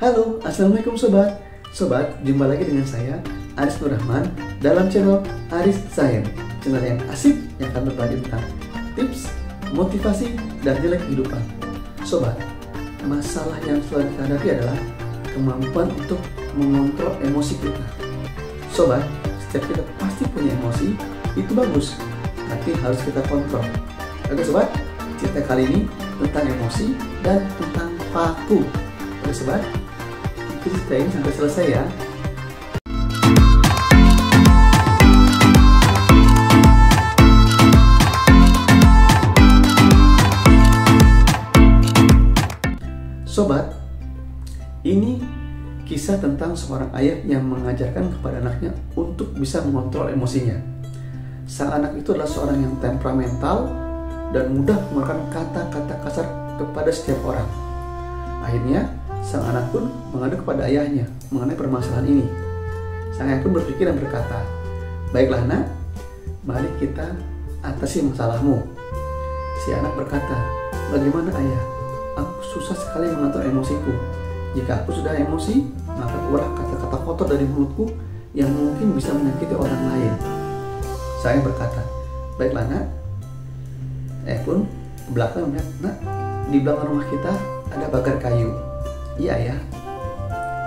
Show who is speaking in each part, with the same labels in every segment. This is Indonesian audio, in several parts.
Speaker 1: Halo, Assalamualaikum Sobat. Sobat, jumpa lagi dengan saya, Aris Nur Rahman, dalam channel Aris Sayang. Channel yang asik yang akan berbagi tentang tips, motivasi, dan nilai kehidupan. Sobat, masalah yang selalu kita hadapi adalah kemampuan untuk mengontrol emosi kita. Sobat, setiap kita pasti punya emosi, itu bagus, tapi harus kita kontrol. Oke sobat, cerita kali ini tentang emosi dan tentang paku. Oke sobat, ikuti cerita ini sampai selesai ya. Sobat, ini kisah tentang seorang ayah yang mengajarkan kepada anaknya untuk bisa mengontrol emosinya. Sang anak itu adalah seorang yang temperamental dan mudah mengeluarkan kata-kata kasar kepada setiap orang. Akhirnya, sang anak pun mengadu kepada ayahnya mengenai permasalahan ini. Sang ayah pun berpikir dan berkata, "Baiklah nak, mari kita atasi masalahmu." Si anak berkata, "Bagaimana ayah? Aku susah sekali mengatur emosiku. Jika aku sudah emosi, maka keluar kata-kata kotor dari mulutku yang mungkin bisa menyakiti orang lain." Saya berkata, "Baiklah nak." Pun ke belakang melihat, "Nak, di belakang rumah kita ada pagar kayu." "Iya ayah."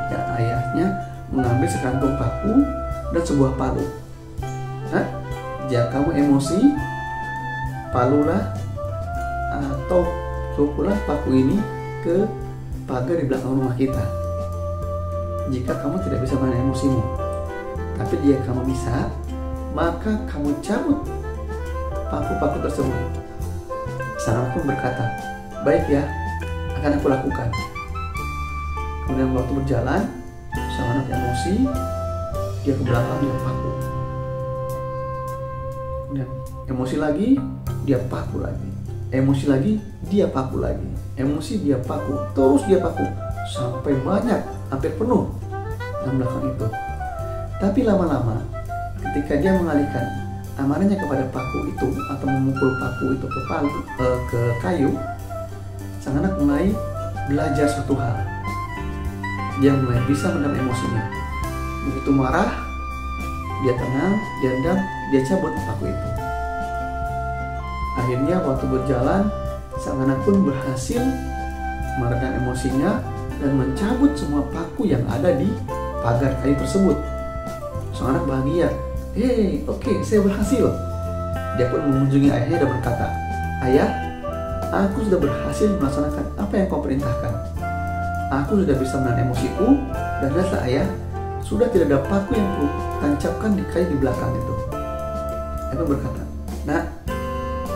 Speaker 1: Ya, ayahnya mengambil sekantung paku dan sebuah palu. "Nak, jika kamu emosi, palulah atau pukullah paku ini ke pagar di belakang rumah kita. Jika kamu tidak bisa menahan emosimu, tapi jika kamu bisa, maka kamu cabut paku-paku tersebut." Sang anak pun berkata, "Baik ya, akan aku lakukan." Kemudian waktu berjalan, sang anak emosi, dia ke belakang, dia paku. Kemudian emosi lagi, dia paku lagi. Emosi lagi, dia paku lagi. Emosi, dia paku. Terus dia paku. Sampai banyak, hampir penuh dalam belakang itu. Tapi lama-lama, ketika dia mengalihkan amarahnya kepada paku itu atau memukul paku itu ke kayu, sang anak mulai belajar suatu hal. Dia mulai bisa meredam emosinya. Begitu marah, dia tenang, dia redam, dia cabut paku itu. Akhirnya waktu berjalan, sang anak pun berhasil meredam emosinya dan mencabut semua paku yang ada di pagar kayu tersebut. Sang anak bahagia. "Hei, oke, saya berhasil." Dia pun mengunjungi ayahnya dan berkata, "Ayah, aku sudah berhasil melaksanakan apa yang kau perintahkan. Aku sudah bisa menahan emosiku, dan lihatlah ayah, sudah tidak ada paku yang ku tancapkan di kayu di belakang itu." Ayah pun berkata, "Nak,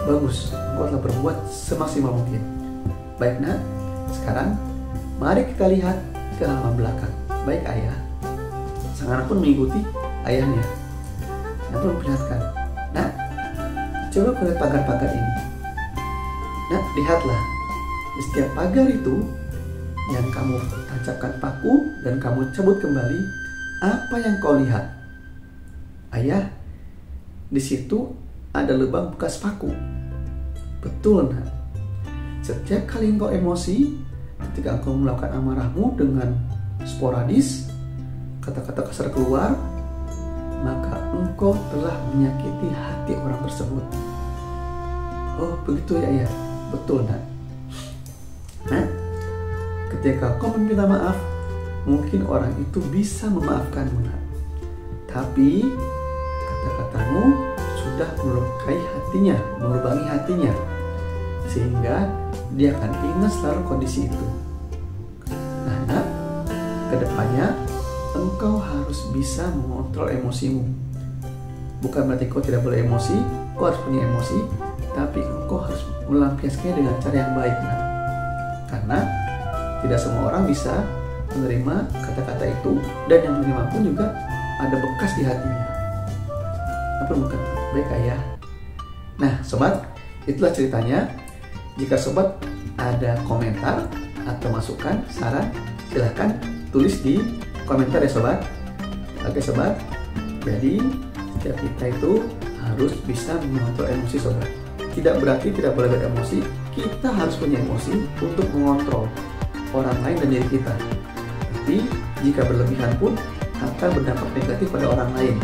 Speaker 1: bagus, kau telah berbuat semaksimal mungkin. Baik nak, sekarang mari kita lihat ke halaman belakang." "Baik ayah." Sang anak pun mengikuti ayahnya. Ayah pun memperlihatkan, "Nak, coba lihat pagar-pagar ini. Nak, lihatlah, di setiap pagar itu yang kamu tancapkan paku dan kamu cabut kembali, apa yang kau lihat?" "Ayah, di situ ada lubang bekas paku." "Betul nak. Setiap kali engkau emosi, ketika engkau melakukan amarahmu dengan sporadis, kata-kata kasar keluar, maka engkau telah menyakiti hati orang tersebut." "Oh begitu ya ayah." "Betul nak. Nah, ketika kau meminta maaf, mungkin orang itu bisa memaafkanmu nak. Tapi kata-katamu sudah melukai hatinya, melubangi hatinya, sehingga dia akan ingat selalu kondisi itu. Nah nak, kedepannya engkau harus bisa mengontrol emosimu. Bukan berarti kau tidak boleh emosi, kau harus punya emosi, tapi engkau harus melampiaskannya dengan cara yang baik nak. Karena tidak semua orang bisa menerima kata-kata itu, dan yang menerima pun juga ada bekas di hatinya." Apa berkata, "Baik ayah." Nah sobat, itulah ceritanya. Jika sobat ada komentar atau masukan, saran, silahkan tulis di komentar ya sobat. Oke sobat, jadi setiap kita itu harus bisa mengontrol emosi sobat. Tidak berarti tidak boleh beremosi, kita harus punya emosi untuk mengontrol orang lain dan diri kita. Tapi jika berlebihan pun akan berdampak negatif pada orang lain,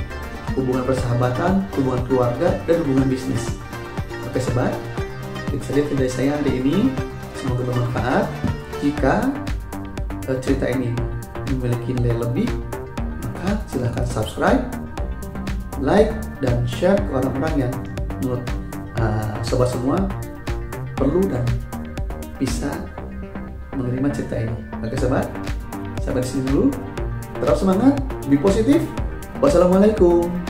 Speaker 1: hubungan persahabatan, hubungan keluarga, dan hubungan bisnis. Oke sobat, itu saja dari saya hari ini. Semoga bermanfaat. Jika cerita ini memiliki nilai lebih, maka silahkan subscribe, like, dan share ke orang-orang yang menurut sobat semua perlu dan bisa menerima cerita ini. Oke sobat, sampai di sini dulu. Tetap semangat, be positif. Wassalamualaikum.